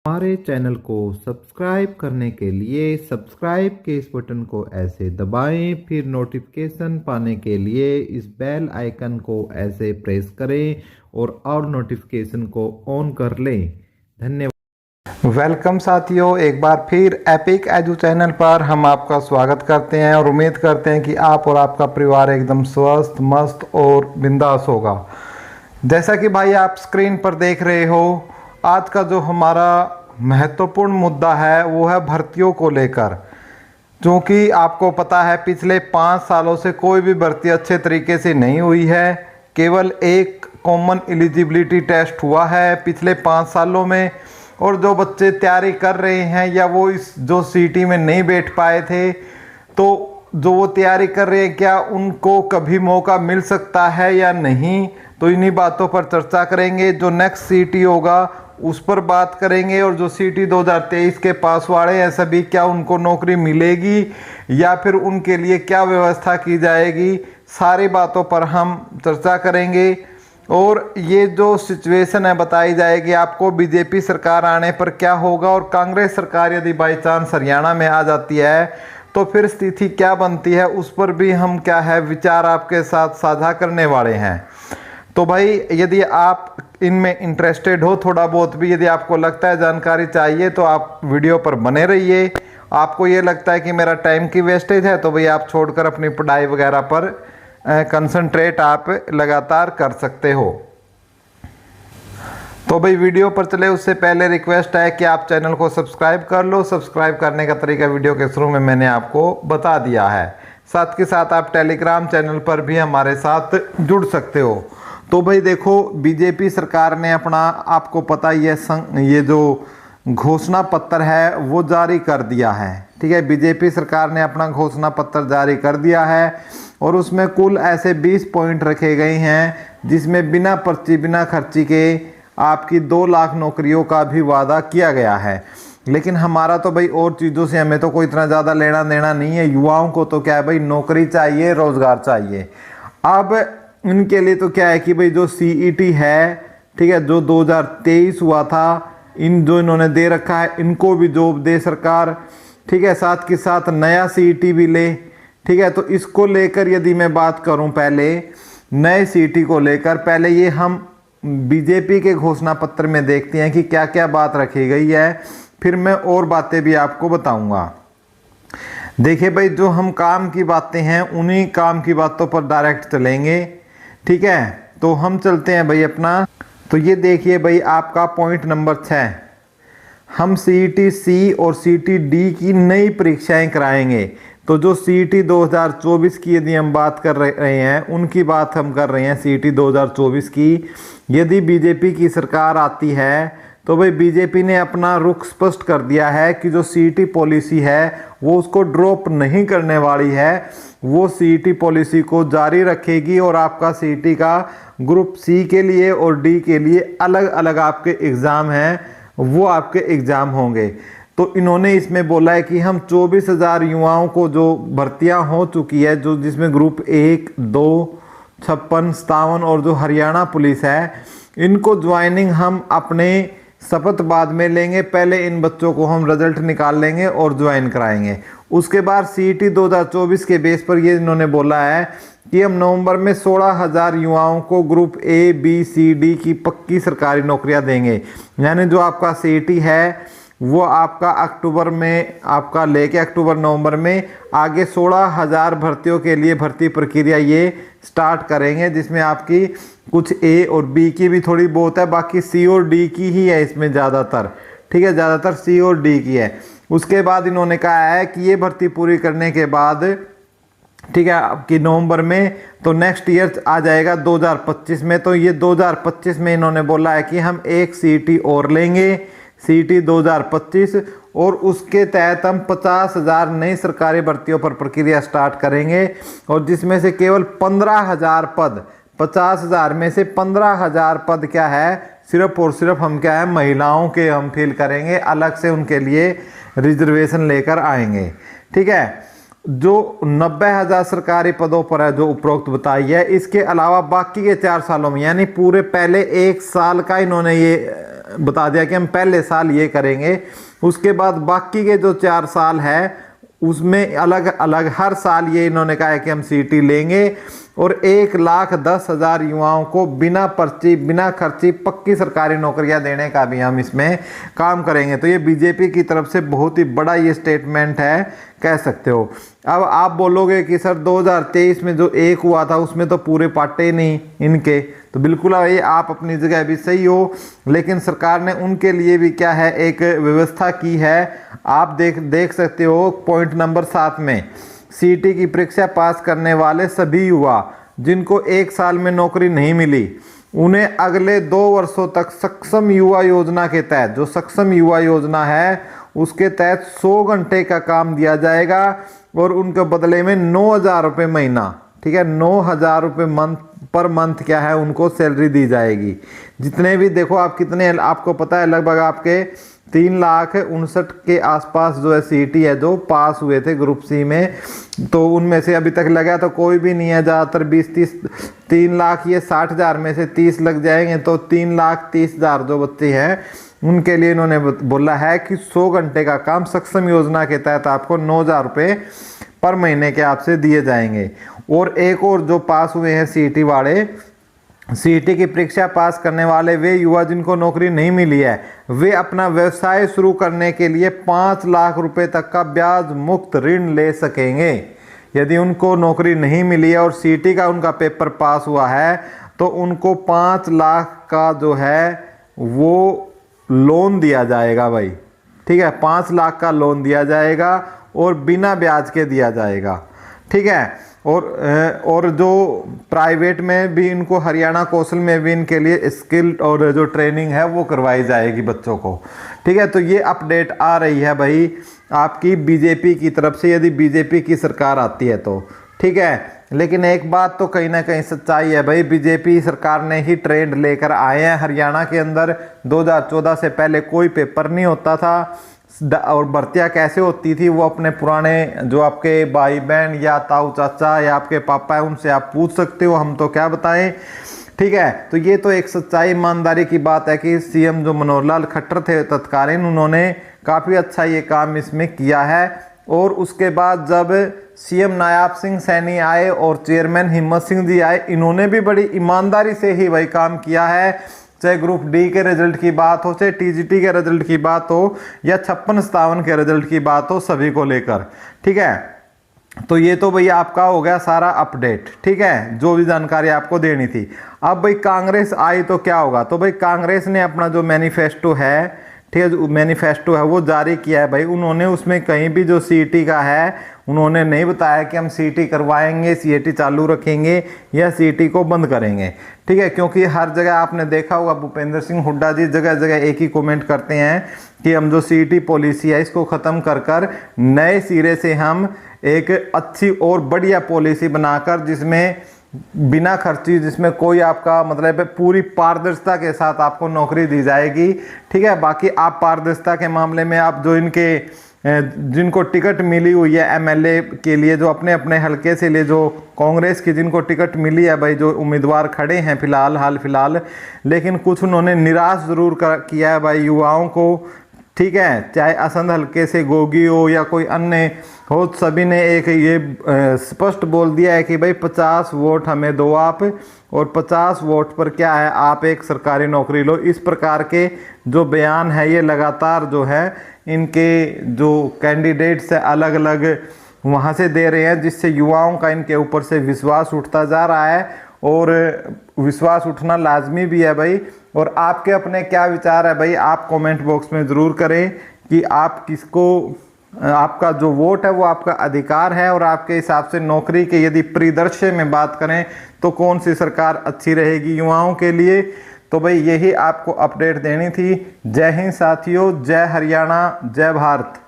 हमारे चैनल को सब्सक्राइब करने के लिए सब्सक्राइब के इस बटन को ऐसे दबाएं, फिर नोटिफिकेशन पाने के लिए इस बेल आइकन को ऐसे प्रेस करें और नोटिफिकेशन को ऑन कर लें। धन्यवाद। वेलकम साथियों, एक बार फिर एपिक एजू चैनल पर हम आपका स्वागत करते हैं और उम्मीद करते हैं कि आप और आपका परिवार एकदम स्वस्थ, मस्त और बिंदास होगा। जैसा कि भाई आप स्क्रीन पर देख रहे हो, आज का जो हमारा महत्वपूर्ण मुद्दा है वो है भर्तियों को लेकर। क्योंकि आपको पता है पिछले 5 सालों से कोई भी भर्ती अच्छे तरीके से नहीं हुई है। केवल एक कॉमन एलिजिबिलिटी टेस्ट हुआ है पिछले 5 सालों में, और जो बच्चे तैयारी कर रहे हैं या वो इस जो सीटी में नहीं बैठ पाए थे, तो जो वो तैयारी कर रहे हैं क्या उनको कभी मौका मिल सकता है या नहीं, तो इन्हीं बातों पर चर्चा करेंगे। जो नेक्स्ट सीटी होगा उस पर बात करेंगे, और जो सीटी 2023 के पास वाले हैं सभी, क्या उनको नौकरी मिलेगी या फिर उनके लिए क्या व्यवस्था की जाएगी, सारी बातों पर हम चर्चा करेंगे। और ये जो सिचुएशन है बताई जाएगी आपको, बीजेपी सरकार आने पर क्या होगा, और कांग्रेस सरकार यदि बाई चांस हरियाणा में आ जाती है तो फिर स्थिति क्या बनती है, उस पर भी हम क्या है विचार आपके साथ साझा करने वाले हैं। तो भाई यदि आप इनमें इंटरेस्टेड हो, थोड़ा बहुत भी यदि आपको लगता है जानकारी चाहिए, तो आप वीडियो पर बने रहिए। आपको ये लगता है कि मेरा टाइम की वेस्टेज है, तो भाई आप छोड़कर अपनी पढ़ाई वगैरह पर कंसंट्रेट आप लगातार कर सकते हो। तो भाई वीडियो पर चले उससे पहले रिक्वेस्ट है कि आप चैनल को सब्सक्राइब कर लो। सब्सक्राइब करने का तरीका वीडियो के शुरू में मैंने आपको बता दिया है। साथ के साथ आप टेलीग्राम चैनल पर भी हमारे साथ जुड़ सकते हो। तो भाई देखो, बीजेपी सरकार ने अपना, आपको पता ही है, ये जो घोषणा पत्र है वो जारी कर दिया है। ठीक है, बीजेपी सरकार ने अपना घोषणा पत्र जारी कर दिया है, और उसमें कुल ऐसे 20 पॉइंट रखे गए हैं, जिसमें बिना पर्ची बिना खर्ची के आपकी 2 लाख नौकरियों का भी वादा किया गया है। लेकिन हमारा तो भाई और चीज़ों से हमें तो कोई इतना ज़्यादा लेना देना नहीं है। युवाओं को तो क्या है भाई, नौकरी चाहिए, रोज़गार चाहिए। अब इनके लिए तो क्या है कि भाई जो सीईटी है, ठीक है, जो 2023 हुआ था, जो इन्होंने दे रखा है, इनको भी जॉब दे सरकार। ठीक है, साथ के साथ नया सीईटी भी ले। ठीक है, तो इसको लेकर यदि मैं बात करूं, पहले नए सीईटी को लेकर पहले ये हम बीजेपी के घोषणा पत्र में देखते हैं कि क्या क्या बात रखी गई है, फिर मैं और बातें भी आपको बताऊंगा। देखिए भाई, जो हम काम की बातें हैं उन्हीं काम की बातों पर डायरेक्ट चलेंगे। ठीक है, तो हम चलते हैं भाई अपना। तो ये देखिए भाई, आपका पॉइंट नंबर 6, हम सीईटी सी और सीईटी डी की नई परीक्षाएं कराएंगे। तो जो सीईटी 2024 की यदि हम बात कर रहे हैं, उनकी बात हम कर रहे हैं, सीईटी 2024 की। यदि बीजेपी की सरकार आती है तो भाई बीजेपी ने अपना रुख स्पष्ट कर दिया है कि जो सीईटी पॉलिसी है वो उसको ड्रॉप नहीं करने वाली है, वो सीईटी पॉलिसी को जारी रखेगी, और आपका सीईटी का ग्रुप सी के लिए और डी के लिए अलग अलग आपके एग्ज़ाम हैं, वो आपके एग्ज़ाम होंगे। तो इन्होंने इसमें बोला है कि हम 24,000 युवाओं को, जो भर्तियां हो चुकी है, जो जिसमें ग्रुप 1, 2, 56, 57 और जो हरियाणा पुलिस है, इनको ज्वाइनिंग हम अपने शपथ बाद में लेंगे। पहले इन बच्चों को हम रिजल्ट निकाल लेंगे और ज्वाइन कराएंगे। उसके बाद सीईटी 2024 के बेस पर ये इन्होंने बोला है कि हम नवंबर में 16,000 युवाओं को group A, B, C, D की पक्की सरकारी नौकरियां देंगे। यानी जो आपका सीईटी है वो आपका अक्टूबर में, आपका लेके अक्टूबर नवंबर में आगे 16,000 भर्तियों के लिए भर्ती प्रक्रिया ये स्टार्ट करेंगे, जिसमें आपकी कुछ ए और बी की भी थोड़ी बहुत है, बाकी सी और डी की ही है इसमें ज़्यादातर। ठीक है, ज़्यादातर सी और डी की है। उसके बाद इन्होंने कहा है कि ये भर्ती पूरी करने के बाद, ठीक है, आपकी नवंबर में, तो नेक्स्ट ईयर आ जाएगा 2025 में। तो ये 2025 में इन्होंने बोला है कि हम एक सीईटी और लेंगे, सीईटी 2025, और उसके तहत हम 50,000 नई सरकारी भर्तियों पर प्रक्रिया स्टार्ट करेंगे, और जिसमें से केवल 15,000 पद, 50,000 में से 15,000 पद क्या है, सिर्फ और सिर्फ हम क्या है महिलाओं के हम फिल करेंगे, अलग से उनके लिए रिजर्वेशन लेकर आएंगे। ठीक है, जो 90,000 सरकारी पदों पर है जो उपरोक्त बताई है, इसके अलावा बाकी के 4 सालों में, यानी पूरे पहले 1 साल का इन्होंने ये बता दिया कि हम पहले साल ये करेंगे, उसके बाद बाकी के जो 4 साल है उसमें अलग अलग हर साल ये इन्होंने कहा है कि हम सीटी लेंगे और 1,10,000 युवाओं को बिना पर्ची बिना खर्ची पक्की सरकारी नौकरियां देने का भी हम इसमें काम करेंगे। तो ये बीजेपी की तरफ से बहुत ही बड़ा ये स्टेटमेंट है, कह सकते हो। अब आप बोलोगे कि सर 2023 में जो एक हुआ था उसमें तो पूरे पाटे नहीं इनके, तो बिल्कुल ये आप अपनी जगह भी सही हो, लेकिन सरकार ने उनके लिए भी क्या है एक व्यवस्था की है। आप देख सकते हो पॉइंट नंबर 7 में, सीटी की परीक्षा पास करने वाले सभी युवा जिनको 1 साल में नौकरी नहीं मिली उन्हें अगले 2 वर्षों तक सक्षम युवा योजना के तहत, जो सक्षम युवा योजना है उसके तहत 100 घंटे का काम दिया जाएगा और उनके बदले में 9,000 रुपये महीना, ठीक है, 9,000 रुपये पर मंथ क्या है उनको सैलरी दी जाएगी। जितने भी देखो आप कितने, आपको पता है लगभग आपके 3,59,000 के आसपास जो है सीटी है जो पास हुए थे ग्रुप सी में, तो उनमें से अभी तक लगा तो कोई भी नहीं है, ज़्यादातर 20-30, 3 लाख ये 60,000 में से 30 लग जाएंगे, तो 3,30,000 जो बच्चे हैं उनके लिए इन्होंने बोला है कि 100 घंटे का काम सक्षम योजना के तहत आपको 9,000 रुपये पर महीने के आपसे दिए जाएंगे। और एक और जो पास हुए हैं सीटी वाले, सीटी की परीक्षा पास करने वाले वे युवा जिनको नौकरी नहीं मिली है वे अपना व्यवसाय शुरू करने के लिए 5 लाख रुपए तक का ब्याज मुक्त ऋण ले सकेंगे। यदि उनको नौकरी नहीं मिली है और सीटी का उनका पेपर पास हुआ है तो उनको 5 लाख का जो है वो लोन दिया जाएगा भाई, ठीक है, 5 लाख का लोन दिया जाएगा और बिना ब्याज के दिया जाएगा, ठीक है। और जो प्राइवेट में भी इनको हरियाणा कौशल में भी इनके लिए स्किल और जो ट्रेनिंग है वो करवाई जाएगी बच्चों को, ठीक है। तो ये अपडेट आ रही है भाई आपकी बीजेपी की तरफ से, यदि बीजेपी की सरकार आती है तो, ठीक है। लेकिन एक बात तो कहीं ना कहीं सच्चाई है भाई, बीजेपी सरकार ने ही ट्रेंड लेकर आए हैं। हरियाणा के अंदर 2014 से पहले कोई पेपर नहीं होता था और भर्तियाँ कैसे होती थी वो अपने पुराने जो आपके भाई बहन या ताऊ चाचा या आपके पापा है उनसे आप पूछ सकते हो, हम तो क्या बताएं, ठीक है। तो ये तो एक सच्चाई ईमानदारी की बात है कि सीएम जो मनोहर लाल खट्टर थे तत्कालीन, उन्होंने काफ़ी अच्छा ये काम इसमें किया है। और उसके बाद जब सीएम नायाब सिंह सैनी आए और चेयरमैन हिम्मत सिंह जी आए, इन्होंने भी बड़ी ईमानदारी से ही वही काम किया है, चाहे ग्रुप डी के रिजल्ट की बात हो, चाहे टीजीटी के रिजल्ट की बात हो या 56-57 के रिजल्ट की बात हो, सभी को लेकर, ठीक है। तो ये तो भैया आपका हो गया सारा अपडेट, ठीक है, जो भी जानकारी आपको देनी थी। अब भाई कांग्रेस आई तो क्या होगा, तो भाई कांग्रेस ने अपना जो मैनिफेस्टो है, ठीक है, जो मैनिफेस्टो है वो जारी किया है भाई। उन्होंने उसमें कहीं भी जो सीटी का है उन्होंने नहीं बताया कि हम सीटी करवाएंगे, सीटी चालू रखेंगे या सीटी को बंद करेंगे, ठीक है। क्योंकि हर जगह आपने देखा होगा भूपेंद्र सिंह हुड्डा जी जगह जगह एक ही कमेंट करते हैं कि हम जो सीटी पॉलिसी है इसको ख़त्म कर नए सिरे से हम एक अच्छी और बढ़िया पॉलिसी बनाकर जिसमें बिना खर्ची, जिसमें कोई आपका मतलब है पूरी पारदर्शिता के साथ आपको नौकरी दी जाएगी, ठीक है। बाकी आप पारदर्शिता के मामले में आप जो इनके जिनको टिकट मिली हुई है एमएलए के लिए, जो अपने अपने हलके से लिए, जो कांग्रेस की जिनको टिकट मिली है भाई, जो उम्मीदवार खड़े हैं हाल फिलहाल, लेकिन कुछ उन्होंने निराश जरूर किया है भाई युवाओं को, ठीक है। चाहे असंध हल्के से गोगी हो या कोई अन्य हो, सभी ने एक ये स्पष्ट बोल दिया है कि भाई 50 वोट हमें दो आप, और 50 वोट पर क्या है आप एक सरकारी नौकरी लो। इस प्रकार के जो बयान है ये लगातार जो है इनके जो कैंडिडेट्स है अलग अलग वहाँ से दे रहे हैं, जिससे युवाओं का इनके ऊपर से विश्वास उठता जा रहा है और विश्वास उठना लाजमी भी है भाई। और आपके अपने क्या विचार है भाई, आप कमेंट बॉक्स में ज़रूर करें कि आप किसको, आपका जो वोट है वो आपका अधिकार है और आपके हिसाब से नौकरी के यदि परिदृश्य में बात करें तो कौन सी सरकार अच्छी रहेगी युवाओं के लिए। तो भाई यही आपको अपडेट देनी थी। जय हिंद साथियों, जय हरियाणा, जय भारत।